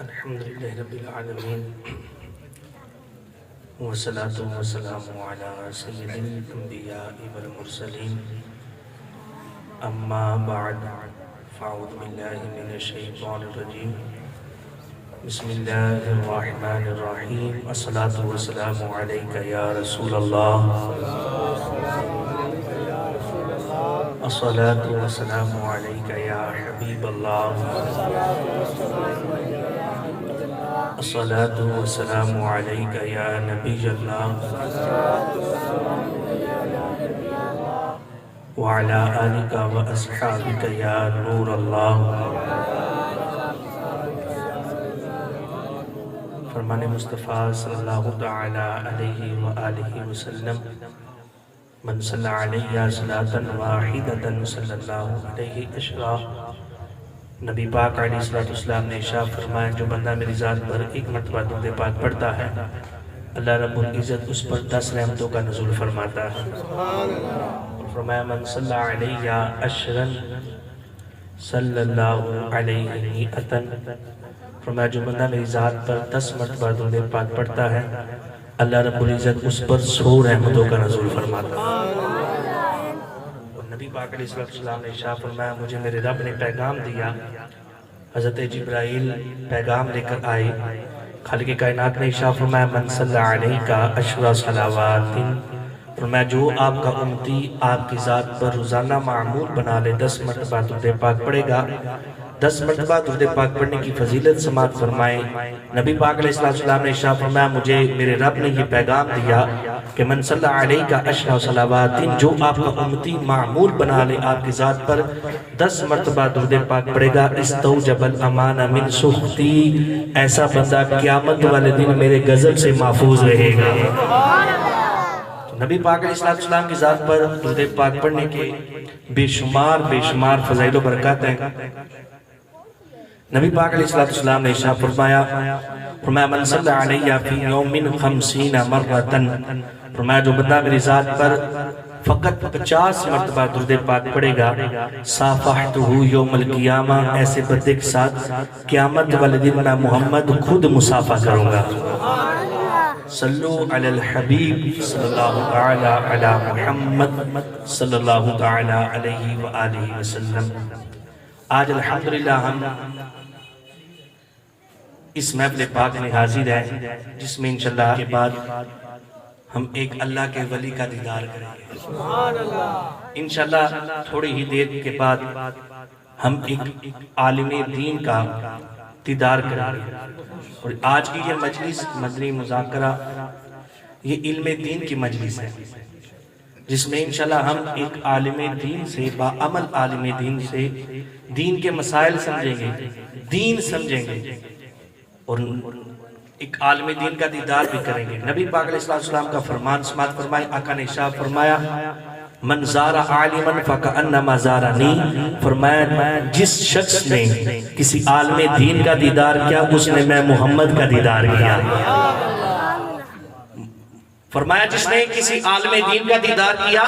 الحمد لله رب العالمين والصلاة والسلام على سيد الأنبياء والمرسلين أما بعد فأعوذ بالله من الشيطان الرجيم بسم الله الرحمن الرحيم الصلاة والسلام عليك يا رسول الله الصلاة والسلام عليك يا حبيب الله الصلاة والسلام عليك يا نبي الله وعلى آلك وأصحابك يا نور الله. فرمان مصطفیٰ صلی اللہ تعالی علیہ وآلہ وسلم من صلی علیہ صلاة واحدة صلی اللہ علیہ عشرہ. نبی پاک علیہ السلام نے ارشاد فرمایا جو بندہ میری ذات پر ایک مرتبہ درود پاک پڑھتا ہے اللہ رب العزت اس پر 10 رحمتوں کا نزول فرماتا ہے. اور فرمایا من صلی علیہ عشرا صلی اللہ علیہ مئتن. فرمایا جو بندہ میری ذات پر 10 مرتبہ درود پاک پڑھتا ہے اللہ رب العزت اس پر 100 رحمتوں کا نزول فرماتا ہے. نبی پاک علیہ السلام نے ارشاد فرمایا مجھے میرے رب نے پیغام دیا. حضرت جبرائیل پیغام لے کر آئے. خالق کائنات نے ارشاد فرمایا من صلی علیہ عشر صلوات. فرمایا جو آپ کا امتی آپ کی ذات پر روزانہ معمول بنا لے 10 مرتبہ درود پاک پڑھے گا. 10 مرتبہ درود پاک پڑھنے کی فضیلت سماعت فرمائیں. نبی پاک علیہ السلام نے ارشاد فرمایا مجھے میرے رب نے یہ پیغام دیا کہ من صلی علیہ عشر صلوات جو آپ کا امتی معمول بنا لے آپ کی ذات پر 10 مرتبہ درود پاک پڑھے گا استوجب الامان من سخطی. ایسا بندہ قیامت والے دن میرے غضب سے محفوظ رہے گا. نبی پاک علیہ السلام کی ذات پر درود پاک پڑھنے کے بے شمار فضائل و برکات ہیں. نبی پاک علیہ السلام نے ارشاد فرمایا من صلی علیہ فی یوم 50 مرتن. فرمایا جو بندہ میری ذات پر فقط 50 مرتبہ درود پاک پڑھے گا صافحتہ یوم القیامہ. ایسے بندے کے ساتھ قیامت والے دن میں محمد خود مصافحہ کروں گا. صلو علی الحبیب صلی اللہ تعالی علی محمد صلی اللہ تعالی علیہ وآلہ وسلم. آج الحمدللہ ہم اس محفل پاک میں حاضر ہیں جس میں انشاءاللہ کے بعد ہم ایک اللہ کے ولی کا دیدار کریں گے. انشاءاللہ تھوڑی ہی دیر کے بعد ہم ایک عالم دین کا دیدار کریں گے. اور آج کی یہ مجلس مدنی مذاکرہ یہ علم دین کی مجلس ہے جس میں انشاءاللہ ہم ایک عالم دین سے باعمل عالم دین سے دین کے مسائل سمجھیں گے دین سمجھیں گے اور ایک عالم دین کا دیدار بھی کریں گے. نبی پاک علیہ السلام کا فرمان سماعت فرمائے. آقا نے ارشاد فرمایا من زار عالما فکأنما زارنی. فرمایا جس شخص نے کسی عالم دین کا دیدار کیا اس نے میں محمد کا دیدار کیا. فرمایا جس نے کسی عالم دین کا دیدار کیا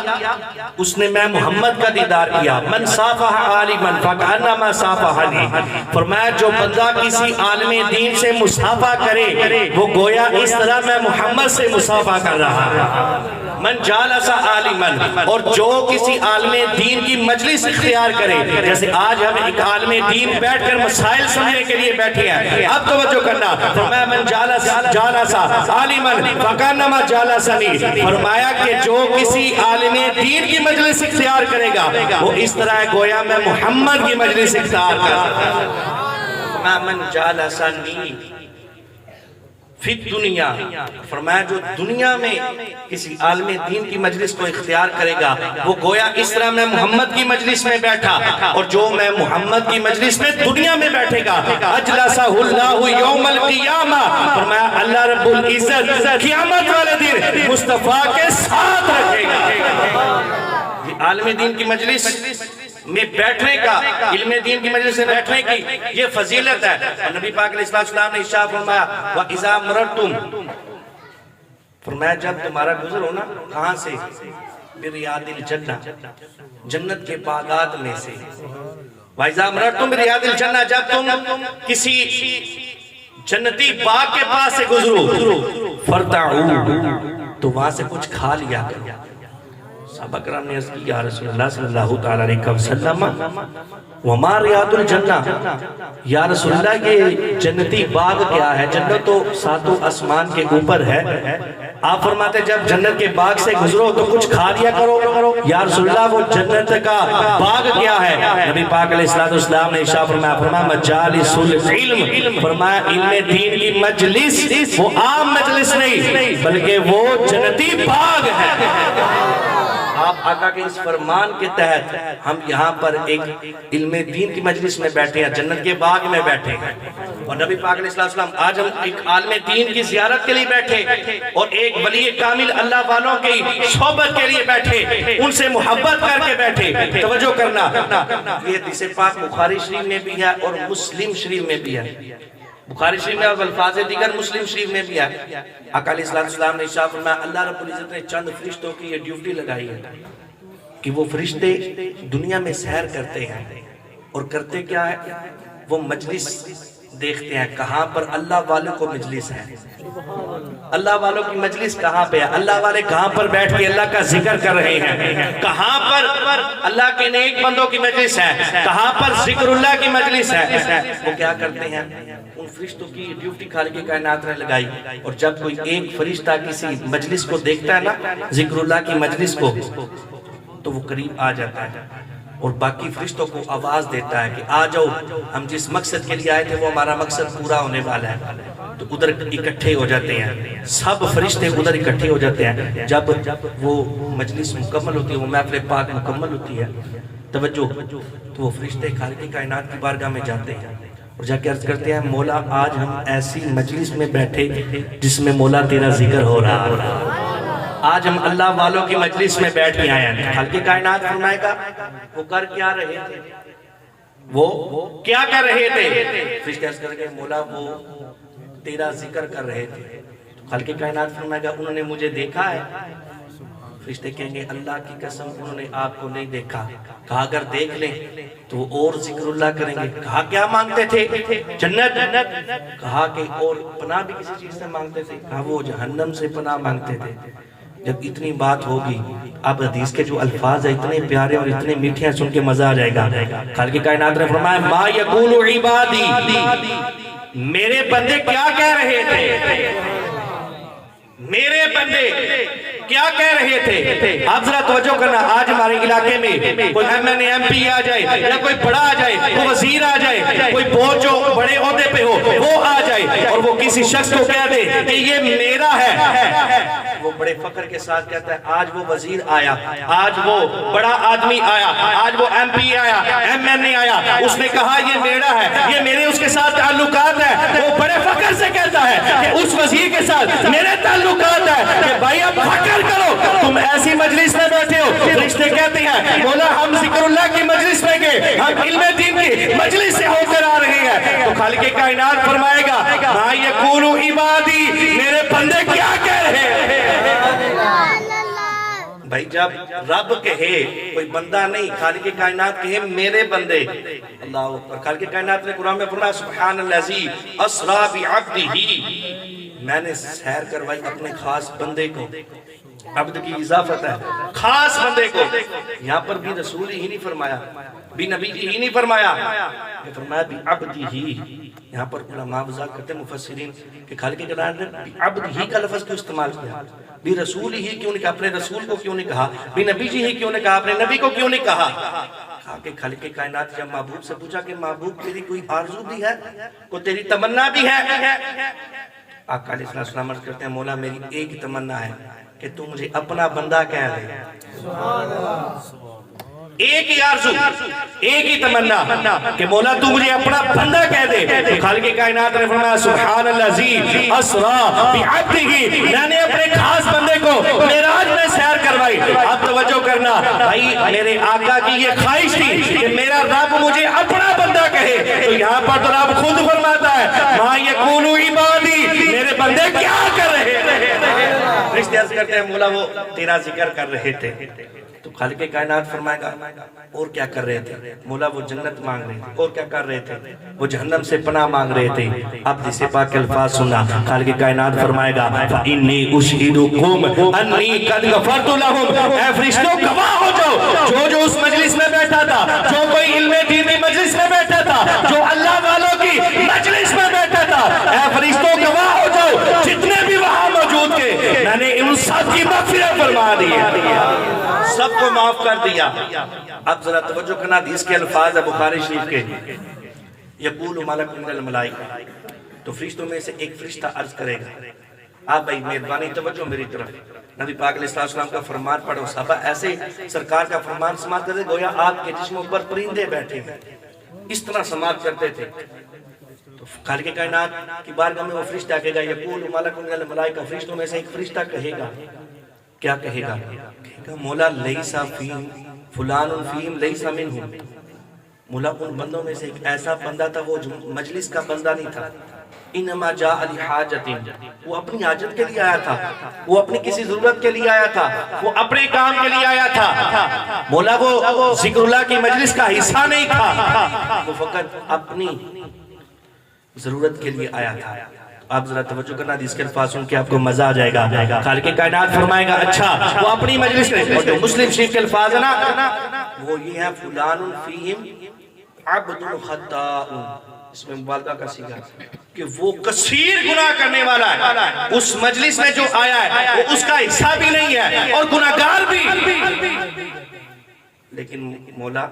اس نے میں محمد کا دیدار کیا. من صافح عالما فکأنما صافحنی. فرمایا جو بندہ کسی عالم دین سے مصافحہ کرے وہ گویا اس طرح میں محمد سے مصافحہ کر رہا ہے. من جالس عالما. اور جو کسی عالم دین کی مجلس اختیار کرے جیسے آج ہم ایک عالم دین بیٹھ کر مسائل سمجھنے کے لیے بیٹھے ہیں. اب توجہ کرنا. فرمایا من جالس عالما فکأنما جالس. فرمایا کہ جو کسی عالم دین کی مجلس اختیار کرے گا وہ اس طرح ہے گویا میں محمد کی مجلس اختیار کرتا ہوں. من جالسنی فی الدنیا. فرمایا جو دنیا میں کسی عالم دین کی مجلس کو اختیار کرے گا وہ گویا اس طرح میں محمد کی مجلس میں بیٹھا. اور جو میں محمد کی مجلس میں دنیا میں بیٹھے گا اجلسہ اللہ یوم القیامہ. فرمایا اللہ رب العزت قیامت والے دن مصطفیٰ کے ساتھ رکھے گا. یہ عالم دین کی مجلس میں بیٹھنے کا علم دین کی مجلس میں بیٹھنے کی یہ فضیلت ہے. اور نبی پاک علیہ السلام نے ارشاد فرمایا وَإِذَا مَرَرْتُمْ. فرمایا جب تمہارا گزر ہونا کہاں سے بِرِيَادِ الْجَنَّةِ جنت کے باغات میں سے. وَإِذَا مَرَرْتُمْ بِرِيَادِ الْجَنَّةِ جب تم کسی جنتی باغ کے پاس سے گزرو فرتعو تو وہاں سے کچھ کھا لیا کرو. صحابہ کرام نے عرض کی یا رسول اللہ صلی اللہ تعالی علیہ وسلم وما ریاض الجنہ، یا رسول اللہ یہ جنتی باغ کیا ہے؟ جنت تو ساتوں آسمان کے اوپر ہے. آپ فرماتے جب جنت کے باغ سے گزرو تو کچھ کھا لیا کرو. یا رسول اللہ وہ جنت کا باغ کیا ہے؟ نبی پاک علیہ السلام نے ارشاد فرمایا مجالس العلم، فرمایا علم دین کی مجلس وہ عام مجلس نہیں بلکہ وہ جنتی باغ ہے. آپ آقا کے اس فرمان کے تحت ہم یہاں پر ایک علم دین کی مجلس میں بیٹھے ہیں، جنت کے باغ میں بیٹھے ہیں. اور نبی پاک علیہ السلام آج ہم ایک عالم دین کی زیارت کے لیے بیٹھے اور ایک ولی کامل اللہ والوں کی صحبت کے لیے بیٹھے، ان سے محبت کر کے بیٹھے. توجہ کرنا، یہ حدیث پاک بخاری شریف میں بھی ہے اور مسلم شریف میں بھی ہے. بخاری شریف میں اور الفاظ دیگر مسلم شریف میں بھی ہے. آقا علیہ السلام نے ارشاد فرمایا اللہ رب العزت نے چند فرشتوں کی یہ ڈیوٹی لگائی ہے کہ وہ فرشتے دنیا میں سیر کرتے ہیں اور کرتے کیا ہے؟ وہ مجلس دیکھتے ہیں کہاں پر اللہ والوں کو مجلس ہے. اللہ والوں کی مجلس کہاں پہ ہے؟ اللہ والے کہاں پر بیٹھ کے اللہ کا ذکر کر رہے ہیں؟ کہاں پر اللہ کے نیک بندوں کی مجلس ہے؟ کہاں پر ذکر اللہ کی مجلس ہے؟ وہ کیا کرتے ہیں؟ ان فرشتوں کی ڈیوٹی خالق کائنات نے لگائی. اور جب کوئی ایک فرشتہ کسی مجلس کو دیکھتا ہے نا، ذکر اللہ کی مجلس کو، تو وہ قریب آ جاتا ہے اور باقی فرشتوں کو آواز دیتا ہے کہ آ جاؤ، ہم جس مقصد کے لیے آئے تھے وہ ہمارا مقصد پورا ہونے والا ہے. تو ادھر اکٹھے ہو جاتے ہیں، سب فرشتے ادھر اکٹھے ہو جاتے ہیں. جب وہ مجلس مکمل ہوتی ہے، وہ محفل پاک مکمل ہوتی ہے، توجہ، تو وہ فرشتے خالق کائنات کی بارگاہ میں جاتے ہیں اور جا کے عرض کرتے ہیں مولا آج ہم ایسی مجلس میں بیٹھے جس میں مولا تیرا ذکر ہو رہا. آج ہم اللہ والوں کی مجلس میں بیٹھ کے آئے ہیں. خالق کائنات فرمائے گا وہ کر کیا رہے تھے؟ وہ کیا کر رہے تھے؟ فرشتے عرض کریں گے مولا وہ تیرا ذکر کر رہے تھے. خالق کائنات فرمائے گا انہوں نے مجھے دیکھا ہے؟ فرشتے کہیں گے اللہ کی قسم انہوں نے آپ کو نہیں دیکھا. کہا اگر دیکھ لیں تو وہ اور ذکر اللہ کریں گے. کہا کیا مانگتے تھے؟ جنت. کہا کہ اور پناہ بھی کسی چیز سے مانگتے تھے؟ کہا وہ جہنم سے پناہ مانگتے تھے. جب اتنی بات ہوگی اب حدیث کے جو الفاظ ہیں اتنے پیارے اور اتنے میٹھے ہیں، سن کے مزہ آ جائے گا. خالق کائنات نے فرمایا ما یقول عبادی، میرے بندے کیا کہہ رہے تھے؟ میرے بندے کیا کہہ رہے تھے؟ آپ ذرا توجہ کرنا. آج ہمارے علاقے میں کوئی MP آ جائے یا کوئی بڑا آ جائے، کوئی وزیر آ جائے، کوئی بہت جو بڑے عہدے پہ ہو وہ آ جائے اور وہ کسی شخص کو کہہ دے کہ یہ میرا ہے، وہ بڑے فخر کے ساتھ کہتا ہے آج وہ وزیر آیا، آج وہ بڑا آدمی آیا، آج وہ MP آیا، MNA آیا، اس نے کہا یہ میرا ہے، یہ میرے اس کے ساتھ تعلقات ہیں. وہ بڑے فخر سے کہتا ہے کہ اس وزیر کے ساتھ میرے تعلقات ہیں کہ بھائی اب فخر کرو تم ایسی مجلس میں بیٹھے ہو. فرشتے کہتے ہیں مولا ہم ذکر اللہ کی مجلس میں گئے، ہم علم دین کی مجلس سے ہو کر آ رہے ہیں. تو خالق کائنات فرمائے گا ما یقول عبادی، میرے بندے کیا کہہ رہے ہیں؟ بھائی جب رب کہے، کوئی بندہ نہیں، خالق کائنات کہے میرے بندے، اللہ اکبر. خالق کائنات نے قرآن میں فرمایا سبحان الذی اسری بعبدہ، میں نے سیر کروائی اپنے خاص بندے کو. عبد کی اضافت ہے، خاص بندے کو. یہاں پر بھی رسول ہی نہیں فرمایا، بھی نبی ہی نہیں فرمایا، یہ فرمایا بھی عبد ہی. یہاں پر علماء وضاحت کرتے ہیں مفسرین کہ خالق کائنات نے عبد ہی کا لفظ کیوں استعمال کیا؟ بھی رسول ہی کیوں نہیں کہا؟ اپنے رسول کو کیوں نہیں کہا؟ بھی نبی جی ہی کیوں نہیں کہا؟ اپنے نبی کو کیوں نہیں کہا؟ کہا کہ خالق کائنات جب محبوب سے پوچھا کہ محبوب تیری کوئی آرزو بھی ہے، کوئی تیری تمنا بھی ہے؟ آقا علیہ السلام عرض کرتے ہیں مولا میری ایک تمنا ہے کہ تو مجھے اپنا بندہ کہہ دے. ایک ہی آرزو، ایک ہی تمنا کہ مولا تو مجھے اپنا بندہ کہہ دے. تو خالق کائنات نے فرمایا سبحان الذی اسری بعبدہ، میں نے اپنے خاص بندے کو معراج میں سیر کروائی. اب توجہ کرنا بھائی، میرے آقا کی یہ خواہش تھی کہ میرا رب مجھے اپنا بندہ کہے. تو یہاں پر تو رب خود فرماتا ہے ما یقول عبادی، میرے بندے کیا کر رہے تھے؟ فرشتے عرض کرتے ہیں مولا وہ تیرا ذکر کر رہے تھے. تو خالق کائنات فرمائے گا اور کیا کر رہے تھے؟ مولا وہ جنت مانگ رہے تھے. اور کیا کر رہے تھے؟ وہ جہنم سے پناہ مانگ رہے تھے. اب حدیث پاک کے الفاظ سننا. خالق کائنات فرمائے گا فَإِنِّي أُشْهِدُكُمْ أَنِّي قَدْ غَفَرْتُ لَهُمْ. اے فرشتوں گواہ ہو جاؤ جو اس مجلس میں بیٹھا تھا, جو کوئی علم دین کی مجلس میں بیٹھا تھا, جو اللہ والوں کی مجلس میں بیٹھا تھا, اے فرشتوں گواہ ہو جاؤ جتنے بھی وہاں موجود تھے, میں نے ان سب کی مغفرت فرما دی, سب کو معاف کر دیا. اب ذرا توجہ کرنا, حدیث کے الفاظ ہے بخاری شریف کے. یقول ملک من الملائکہ, تو فرشتوں میں سے ایک فرشتہ عرض کرے گا. آپ بھائی مہربانی توجہ میری طرف, نبی پاک علیہ السلام کا فرمان پڑھو. صحابہ ایسے سرکار کا فرمان سماعت کرتے گویا آپ کے جسموں پر پرندے بیٹھے ہیں, اس طرح سماعت کرتے تھے. تو خالق کائنات کی بارگاہ میں وہ فرشتہ کہے گا یقول ملک من الملائکہ, فرشتوں میں سے ایک فرشتہ کہے گا. کیا کہے گا؟ کہے گا مولا لیسا فیہم فلان فیہم لیسا منہم. مولا ان بندوں میں سے ایک ایسا بندہ تھا وہ مجلس کا بندہ نہیں تھا. انما جاء لحاجت, وہ اپنی حاجت کے لیے آیا تھا, وہ اپنی کسی ضرورت کے لیے آیا تھا, وہ اپنے کام کے لیے آیا تھا. مولا وہ ذکر اللہ کی مجلس کا حصہ نہیں تھا, وہ فقط اپنی ضرورت کے لیے آیا تھا. آپ ذرا توجہ کرنا, حدیث کے الفاظ سن کے آپ کو مزہ آ جائے گا. خالق کائنات فرمائے گا اچھا وہ اپنی مجلس میں, اور جو مسلم شریف کے الفاظ ہے نا وہ یہ ہے فلان فیہم عبد خطاء, اس میں مبالغہ کا صیغہ کہ وہ کثیر گناہ کرنے والا ہے. اس مجلس میں جو آیا ہے وہ اس کا حصہ بھی نہیں ہے اور گناہگار بھی, لیکن مولا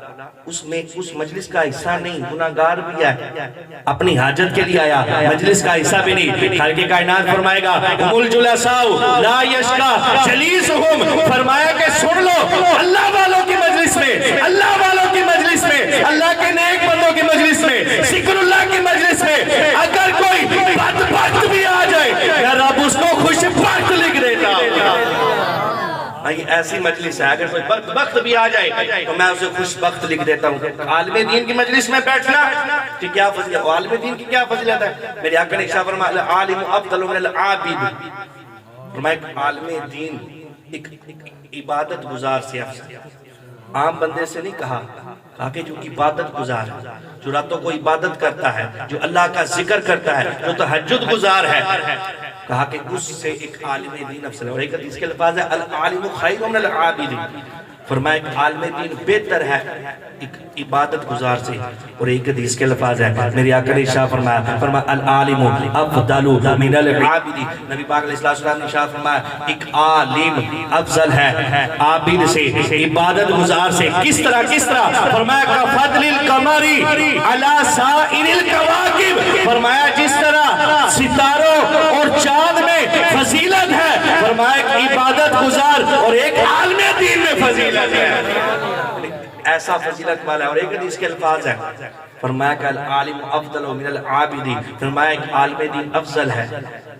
اس میں اس مجلس کا حصہ نہیں, گناہگار بھی ہے, اپنی حاجت کے لیے آیا, مجلس کا حصہ بھی نہیں. خالق کائنات فرمائے گا هم الجلساء لا يشقى جلیسهم, فرمایا کہ سن لو اللہ والوں کی مجلس میں, اللہ والوں کی مجلس میں, اللہ کے نیک بندوں کی مجلس میں, ذکر اللہ کی مجلس میں اگر کوئی بدبخت بھی آ جائے یا رب اس کو خوش بخت لکھ دیتا. ایسی مجلس ہے, اگر کوئی بدبخت بھی آ جائے تو میں اسے خوش بخت لکھ دیتا ہوں. عالم دین کی مجلس میں بیٹھنا کہ کیا فضیلت, عالم دین کی کیا فضیلت ہے. میرے آقا نے ارشاد فرمایا العالم افضل من العابد, فرمایا عالم دین ایک عبادت گزار سے افضل. عام بندے سے نہیں کہا کہ جو عبادت گزار ہے, جو راتوں کو عبادت کرتا ہے, جو اللہ کا ذکر کرتا ہے, جو تہجد گزار ہے, کہا کہ اس سے ایک عالم دین افضل ہے. اور ایک حدیث کے الفاظ ہے العالم خیر من العابد, فرمایا ایک عالم دین بہتر ہے ایک عبادت گزار سے. اور ایک حدیث کے الفاظ ہے میری آقا نے ارشاد فرمایا العالم افضل من العابد, نبی پاک علیہ السلام نے ارشاد فرمایا ایک عالم افضل ہے عابد سے, عبادت گزار سے. کس طرح فرمایا کفضل القمر علی سائر الکواکب, فرمایا جس طرح ستاروں اور چاند میں فضیلت ہے, فرمایا ایک عبادت گزار اور ایک عالم دین میں فضیلت ہے, ایسا فضیلت والا ہے. اور ایک حدیث کے الفاظ ہے فرمایا کہ العالم افضل من العابد, فرمایا ایک عالم دین افضل ہے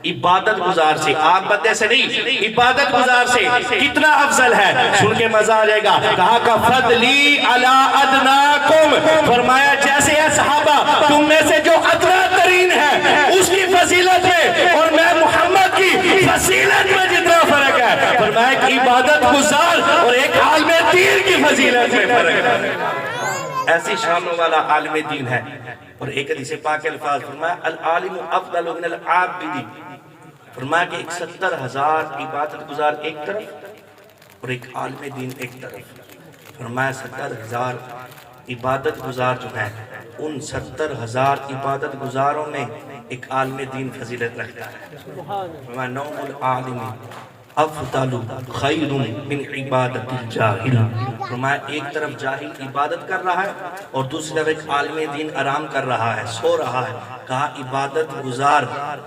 عبادت گزار سے, آپ بندے سے نہیں, عبادت گزار سے. کتنا افضل ہے سن کے مزہ آ جائے گا. کہا کہ فضلی علی ادناکم, فرمایا جیسے ہے صحابہ تم میں سے جو ادنا ترین ہے اس کی فضیلت میں اور میں محمد کی فضیلت میں جتنا فرق ہے, فرمایا ایک عبادت گزار اور ایک عالم دین کی فضیلت میں فرق ہے. ایسی شانوں والا عالم دین ہے. اور ایک حدیث پاک کے الفاظ فرمایا العالم افضل من العابد, فرمایا کہ 70,000 عبادت گزار ایک طرف اور ایک عالم دین ایک طرف. فرمایا 70,000 عبادت گزار جو ہیں ان 70,000 عبادت گزاروں میں ایک عالم دین فضیلت رکھتا ہے. فرمایا نوم العالم افضل خیر من عبادت الجاہل, فرمایا ایک طرف جاہل عبادت کر رہا ہے اور دوسری طرف ایک عالم دین آرام کر رہا ہے, سو رہا ہے. کہا عبادت گزار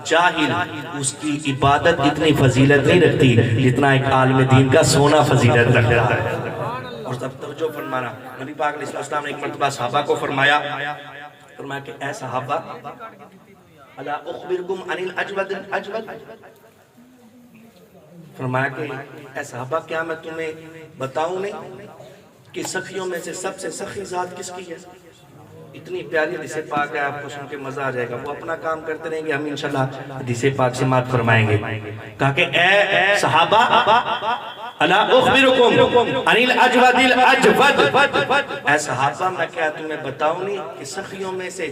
جاہل اس کی عبادت اتنی فضیلت نہیں رکھتی جتنا ایک عالم دین کا سونا فضیلت رکھتا ہے. اور سب توجہ فرمانا, نبی پاک علیہ السلام نے ایک مرتبہ صحابہ کو فرمایا کہ اے صحابہ الا اخبرکم عن الاجود الاجود, فرمایا کہ اے صحابہ کیا میں تمہیں بتاؤں نہیں کہ سخیوں میں سے سب سے سخی ذات کس کی ہے. اتنی پیاری حدیث پاک ہے, آپ کو سن کے مزہ آ جائے گا. وہ اپنا کام کرتے رہیں گے, ہم انشاءاللہ حدیث پاک سے مات فرمائیں گے. کہا کہ اے صحابہ الا اخبرکم عن الاجود الاجود، اے صحابہ میں کیا تمہیں بتاؤں نہیں کہ سخیوں میں سے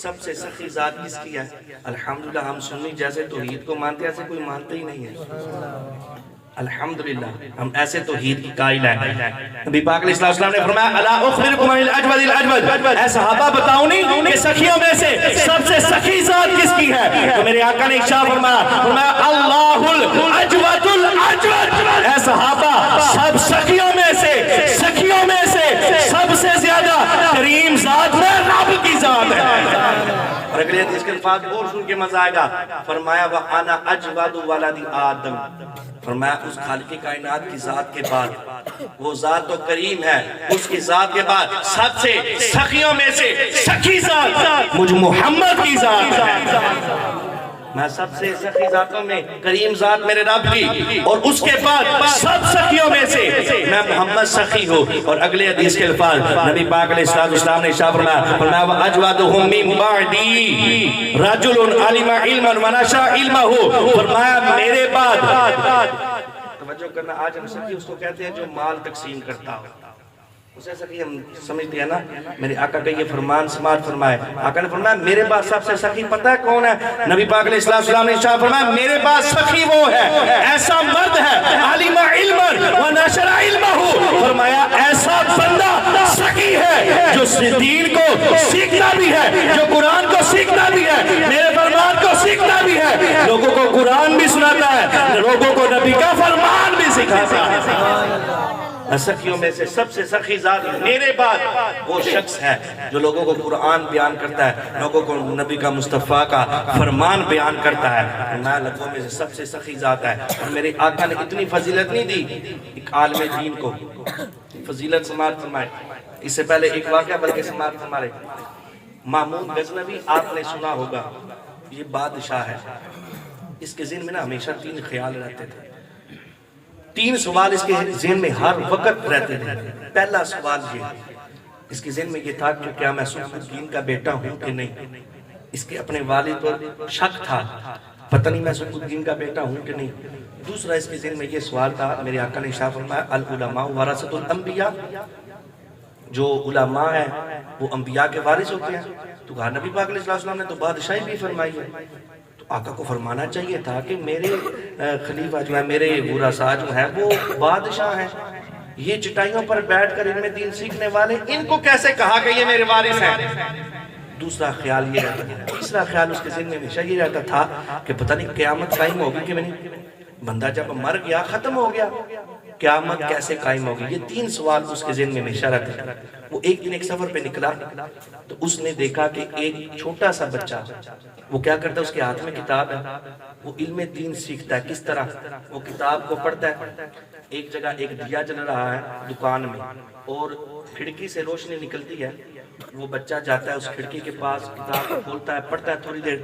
سب سے سخی ذات کس کی ہے؟ الحمدللہ ہم سنی جیسے توحید کو مانتے ہیں ایسے کوئی مانتے ہی نہیں ہے۔ الحمدللہ ہم ایسے توحید کی قائل ہیں۔ نبی پاک علیہ السلام نے فرمایا الا اخبرکم عن الاجود الاجود، اے صحابہ بتاؤں نہیں کہ سخیوں میں سے سب سے سخی ذات کس کی ہے؟ تو میرے آقا نے ارشاد فرمایا اللہ الاجود الاجود، اے صحابہ سب سخیوں میں سے سب سے زیادہ کریم ذات میں رب کی ذات ہے۔ اور اگلے حدیث کے الفاظ اور سن کے مزہ آئے گا، فرمایا وَأَنَا أَجْوَدُ وَلَدِ آدم، فرمایا اس خالق کائنات کی ذات کے بعد، وہ ذات تو کریم ہے، اس کی ذات کے بعد سب سے سخیوں میں سے سخی ذات مجھ محمد کی ذات ہے۔ میں سب سے سخی ذاتوں میں کریم ذات میرے رب کی، اور اس کے بعد سب سخیوں میں سے میں محمد سخی ہوں۔ اور اگلے حدیث کے الفاظ نبی پاک علیہ السلام نے ارشاد فرمایا وَأَجْوَدُهُم مِّن بَعْدِي رَجُلٌ عَلِمَ عِلْمًا وَنَشَرَ عِلْمَهُ، فرمایا میرے بعد، توجہ کرنا، آج ہم سخی اس کو کہتے ہیں جو مال تقسیم کرتا ہو، اسے سخی ہم سمجھتے ہیں نا۔ میرے آقا کا یہ فرمان سماعت فرمائے، آقا نے فرمایا میرے بعد سب سے سخی پتہ ہے کون ہے؟ نبی پاک علیہ السلام نے ارشاد فرمایا میرے بعد سخی وہ ہے، ایسا مرد ہے عالم علم و نشر علمہ، فرمایا ایسا بندہ سخی ہے جو دین کو سیکھنا بھی ہے، جو قرآن کو سیکھنا بھی ہے، میرے فرمان کو سیکھنا بھی ہے، لوگوں کو قرآن بھی سناتا ہے، لوگوں کو نبی کا فرمان بھی سکھاتا ہے۔ سخیوں میں سے سب سے سخی ذات میرے بعد وہ شخص ہے جو لوگوں کو قرآن بیان کرتا ہے، لوگوں کو نبی کا مصطفیٰ کا فرمان بیان کرتا ہے۔ میں لوگوں میں سے سب سے سخی ذات ہے، اور میرے آقا نے اتنی فضیلت نہیں دی ایک عالم دین کو، فضیلت سماعت فرمائے۔ اس سے پہلے ایک واقعہ بلکہ سماعت فرمائے، مامون غزنوی آپ نے سنا ہوگا، یہ بادشاہ ہے، اس کے ذہن میں نا ہمیشہ تین خیال رہتے تھے، تین سوال اس کے ذہن میں ہر وقت رہتے تھے۔ پہلا سوال یہ، اس کے ذہن میں یہ تھا کہ کیا میں سلطان الدین کا بیٹا ہوں کہ نہیں، اس کے اپنے والد پر شک تھا، پتہ نہیں میں سلطان الدین کا بیٹا ہوں کہ نہیں۔ دوسرا اس کے ذہن میں یہ سوال تھا، میرے آقا نے ارشاد فرمایا العلماء ورثۃ الانبیاء، جو علماء ہیں وہ انبیاء کے وارث ہوتے ہیں۔ تو کہا نبی پاک علیہ السلام نے تو بادشاہی بھی فرمائی ہے، آقا کو فرمانا چاہیے تھا کہ میرے خلیفہ جو ہے، میرے ورثاء جو ہیں وہ بادشاہ ہیں، یہ چٹائیوں پر بیٹھ کر ان میں دین سیکھنے والے، ان کو کیسے کہا کہ یہ میرے وارث ہیں؟ دوسرا خیال یہ رہتا تھا۔ تیسرا خیال اس کے ذہن میں ہمیشہ یہ رہتا تھا کہ پتہ نہیں قیامت قائم ہوگی کہ نہیں، بندہ جب مر گیا ختم ہو گیا، قیامت کیسے قائم ہوگی؟ یہ تین سوال اس کے ذہن میں ہمیشہ رہتے تھے۔ وہ ایک دن ایک سفر پہ نکلا تو اس نے دیکھا کہ ایک چھوٹا سا بچہ، وہ کیا کرتا ہے، اس کے ہاتھ میں کتاب ہے، وہ علم دین سیکھتا ہے۔ کس طرح؟ وہ کتاب کو پڑھتا ہے، ایک جگہ ایک دیا جل رہا ہے دکان میں، اور کھڑکی سے روشنی نکلتی ہے، وہ بچہ جاتا ہے اس کھڑکی کے پاس، کتاب کو کھولتا ہے، پڑھتا ہے تھوڑی دیر،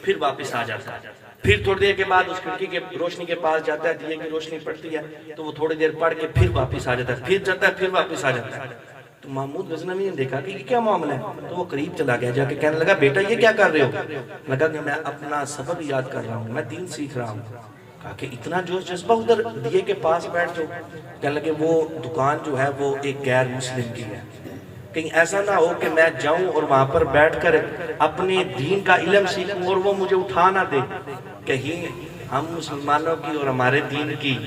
پھر واپس آ جاتا ہے، پھر تھوڑی دیر کے بعد اس کھڑکی کے روشنی کے پاس جاتا ہے، دیے کی روشنی پڑتی ہے تو وہ تھوڑی دیر پڑھ کے پھر واپس آ جاتا ہے، پھر جاتا ہے، پھر واپس آ جاتا ہے۔ تو محمود غزنوی نے دیکھا کہ یہ کیا معاملہ ہے، تو وہ قریب چلا گیا، جا کے کہنے لگا بیٹا یہ کیا کر رہے ہو؟ لگا کہ میں اپنا سبق یاد کر رہا ہوں، میں دین سیکھ رہا ہوں۔ کہا کہ اتنا جوش جذبہ ادھر دیے کے پاس بیٹھ جاؤ۔ کہنے لگے وہ دکان جو ہے وہ ایک غیر مسلم کی ہے، کہیں ایسا نہ ہو کہ میں جاؤں اور وہاں پر بیٹھ کر اپنے دین کا علم سیکھوں اور وہ مجھے اٹھا نہ دے، کہیں ہم مسلمانوں کی اور ہمارے دین کی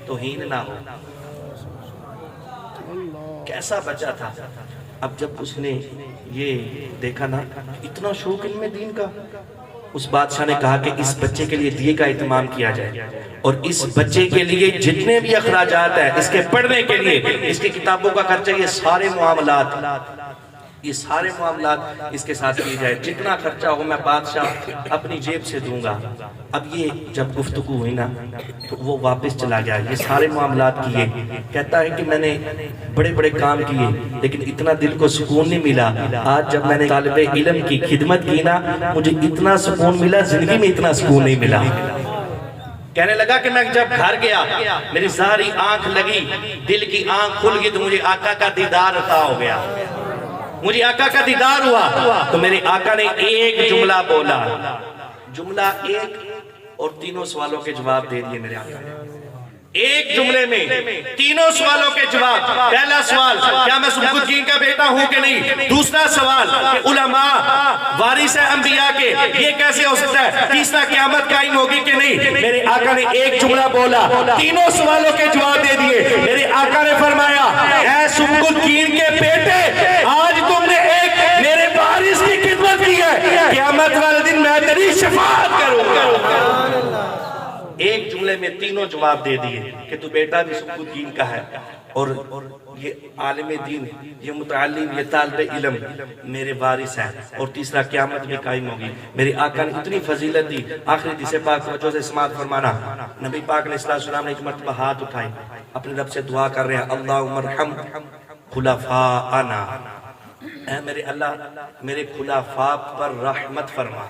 توہین نہ ہو۔ کیسا بچہ تھا۔ اب جب اس نے یہ دیکھا نا اتنا شوق علم دین کا، اس بادشاہ نے کہا کہ اس بچے کے لیے دیے کا اہتمام کیا جائے، اور اس بچے کے لیے جتنے بھی اخراجات ہیں، اس کے پڑھنے کے لیے، اس کی کتابوں کا خرچہ، یہ سارے معاملات اس کے ساتھ کیے جائے، جتنا خرچہ ہو میں بادشاہ اپنی جیب سے دوں گا۔ اب یہ جب گفتگو ہوئی نا تو وہ واپس چلا گیا، یہ سارے معاملات کیے، کہتا ہے کہ میں نے بڑے بڑے کام کیے لیکن اتنا دل کو سکون نہیں ملا، آج جب میں نے طالب علم کی خدمت کی نا مجھے اتنا سکون ملا، زندگی میں اتنا سکون نہیں ملا۔ کہنے لگا کہ میں جب گھر گیا میری ظاہری آنکھ لگی، دل کی آنکھ کھل گئی تو مجھے آقا کا دیدار عطا ہو گیا، مجھے آقا کا دیدار ہوا۔ تو میرے آقا نے ایک جملہ بولا، جملہ ایک، اور تینوں سوالوں کے جواب دے دیے میرے آقا نے۔ ایک جملے میں تینوں سوالوں کے جواب. پہلا سوال کیا میں سبکت الدین کا بیٹا ہوں کہ نہیں؟ دوسرا سوال کہ علماء وارث انبیاء کے یہ کیسے ہو سکتا ہے؟ تیسرا قیامت قائم ہوگی کہ نہیں؟ میرے آقا نے ایک جملہ بولا, تینوں سوالوں کے جواب دے دیے. میرے آقا نے فرمایا اے سبکت الدین کے بیٹے, آج تم نے ایک میرے وارث کی خدمت کی ہے, قیامت والے دن میں تیری شفاعت کروں گا. ایک جملے میں تینوں جواب دے دیے کہ تو بیٹا بھی سبکت الدین کا ہے, اور یہ عالم دین, یہ متعلم, یہ طالب علم میرے وارث ہے, اور تیسرا قیامت بھی قائم ہوگی. میرے آقا نے اتنی فضیلت دی. آخری حدیث پاک توجہ سے سماعت فرمانا. نبی پاک علیہ السلام نے ایک مرتبہ ہاتھ اٹھائے, اپنے رب سے دعا کر رہے ہیں, اللہم ارحم خلفاءنا, اے میرے اللہ میرے خلفاء پر رحمت فرما,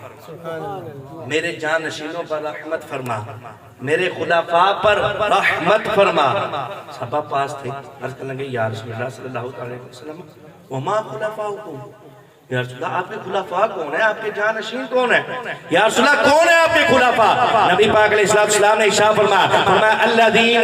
میرے جانشینوں پر رحمت فرما, میرے خلفاء پر رحمت فرما. صحابہ پاس تھے, عرض کرنے لگے یا رسول اللہ صلی اللہ علیہ وسلم وما خلفاؤکم, یا رسول اللہ آپ کے خلفاء کون ہیں, آپ کے جانشین کون ہیں؟ یا رسول اللہ کون ہیں آپ کے خلفاء؟ نبی پاک علیہ السلام نے ارشاد فرمایا الذین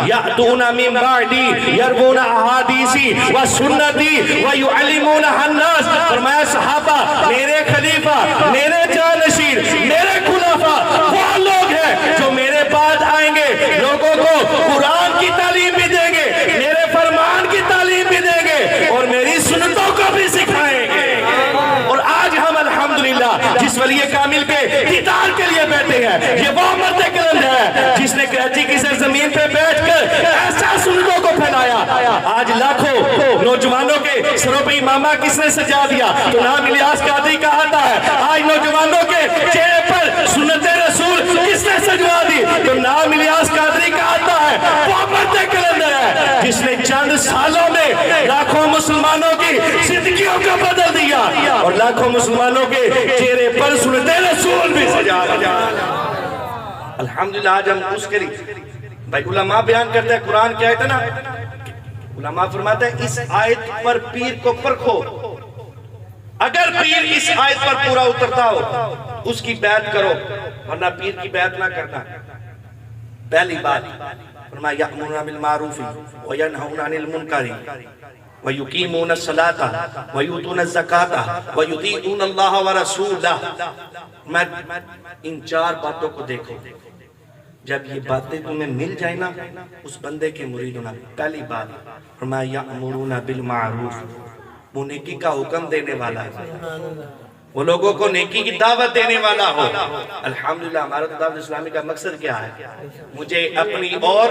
یأتون من بعدی یروون احادیثی و سنتی و یعلمونها الناس. فرمایا صحابہ میرے خلیفہ, میرے جانشین, میرے خلفاء وہ لوگ ہیں جو میرے بعد آئیں گے, لوگوں کو قرآن کی تعلیم بھی دیں گے, میرے فرمان کی تعلیم بھی دیں گے, اور میری سنتوں کو بھی سکھائیں گے. اور آج ہم الحمدللہ جس ولی کامل کے دیدار کے لیے بیٹھے ہیں, یہ وہ مرد کرم ہے جس نے کراچی کی سرزمین پہ بیٹھ کر ایسا سنتوں کو پھیلایا. آج لاکھوں نوجوانوں کے سروں پہ امامہ کس نے سجا دیا؟ تو نام الیاس قادری کا آتا ہے. آج نوجوانوں کے چہرے پر سنت رسول کس نے سجوا دی؟ تو نام الیاس قادری کا آتا ہے. وہ مرد کرم ہے جس نے چند سالوں میں لاکھوں مسلمانوں کی زندگیوں کو بدل دیا, اور لاکھوں مسلمانوں کے چہرے پر سنت رسول بھی سجا دیا. الحمدللہ آج ہم اس کے لیے بھائی علماء بیان کرتے ہیں, قرآن کیا ہے نا, علماء فرماتے ہیں اس آیت پر پیر کو پرکھو, اگر پیر اس آیت پر پورا اترتا ہو اس کی بیعت کرو, ورنہ پیر کی بیعت نہ کرنا. پہلی بات فرمایا یأمرون بالمعروف وینہون عن المنکر وَيُقِيمُونَ الصَّلَاةَ وَيُؤْتُونَ الزَّكَاةَ وَيُطِيعُونَ اللَّهَ وَرَسُولَهُ. میں ان چار باتوں کو دیکھو, جب یہ باتیں تمہیں مل جائیں نا اس بندے کے مرید ہونا. پہلی بات فرمایا یأمرون بالمعروف, وہ نیکی کا حکم دینے والا ہے, وہ لوگوں کو نیکی کی دعوت دینے والا ہو. الحمدللہ ہمارا دعوت اسلامی کا مقصد کیا ہے؟ مجھے اپنی اور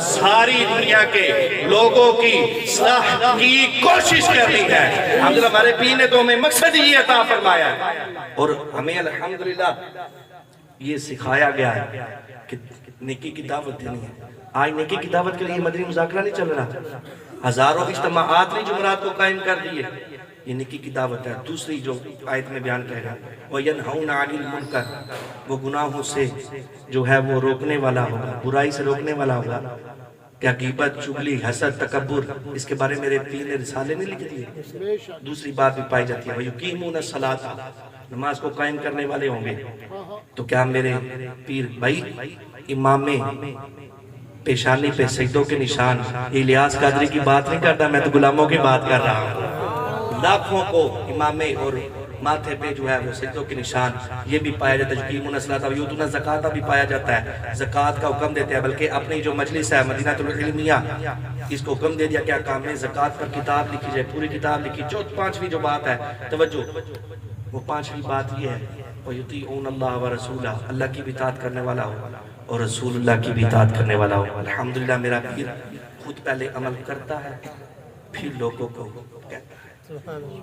ساری دنیا کے لوگوں کی اصلاح کی کوشش کرنی ہے. الحمدللہ ہمارے پیر نے تو ہمیں مقصد ہی عطا فرمایا ہے, اور ہمیں الحمدللہ یہ سکھایا گیا ہے کہ نیکی کی دعوت دینی ہے. آج نیکی کی دعوت کے لیے مدنی مذاکرہ نہیں چل رہا, ہزاروں اجتماعات نے جمعرات کو قائم کر دیے, یہ نیکی کی دعوت ہے. دوسری جو آیت میں بیان کہے گا وَيَنْهَوْنَ عَنِ الْمُنْكَرِ, وہ گناہوں سے جو ہے وہ روکنے والا ہوگا, برائی سے روکنے والا ہوگا. کیا غیبت, چغلی, حسد, تکبر, اس کے بارے میرے پیر نے رسالے نہیں لکھ دیے. دوسری بات بھی پائی جاتی ہے وَيُقِيمُونَ الصَّلَاةَ, نماز کو قائم کرنے والے ہوں گے. تو کیا میرے پیر بھائی امام پیشانی پہ سجدوں کے نشان, الیاس قادری کی بات نہیں کرتا, میں تو غلاموں کی بات کر رہا ہوں. لاکھوں کو امامے اور ماتھے پہ جو ہے وہ سجدوں کے نشان یہ بھی پایا جاتا ہے. یقیمون الصلاۃ و یؤتون الزکاۃ بھی پایا جاتا ہے, زکوٰۃ کا حکم دیتے ہیں. بلکہ اپنی جو مجلس ہے مدینہ العلمیہ اس کو حکم دے دیا کیا کام ہے, زکوٰۃ پر کتاب لکھی جائے, پوری کتاب لکھی. پانچویں جو بات ہے توجہ, وہ پانچویں بات یہ ہے وَيُطِيعُونَ اللَّهَ وَرَسُولَهُ, اللہ کی بھی اطاعت کرنے والا ہو اور رسول اللہ کی بھی اطاعت کرنے والا ہو. الحمدللہ میرا پیر خود پہلے عمل کرتا ہے پھر لوگوں کو کہتا ہے,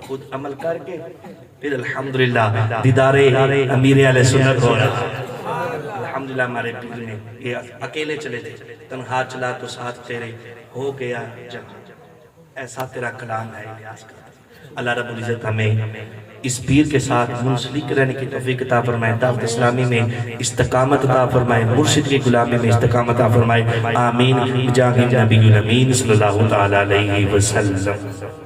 خود عمل کر کے پھر الحمدللہ دیدار امیر اہل سنت ہو رہا ہے. الحمدللہ ہمارے پیر نے یہ اکیلے چلے تھے, تنہا چلا تو ساتھ تیرے ہو گیا جہاں, ایسا تیرا کلام ہے الیاس کا. اللہ رب العزت ہمیں اس پیر کے ساتھ منسلک رہنے کی توفیق عطا فرمائے, دعوت اسلامی میں استقامت عطا فرمائے, مرشد کی غلامی میں استقامت عطا فرمائے. آمین بجاہ نبی الامین صلی اللہ تعالی علیہ وسلم.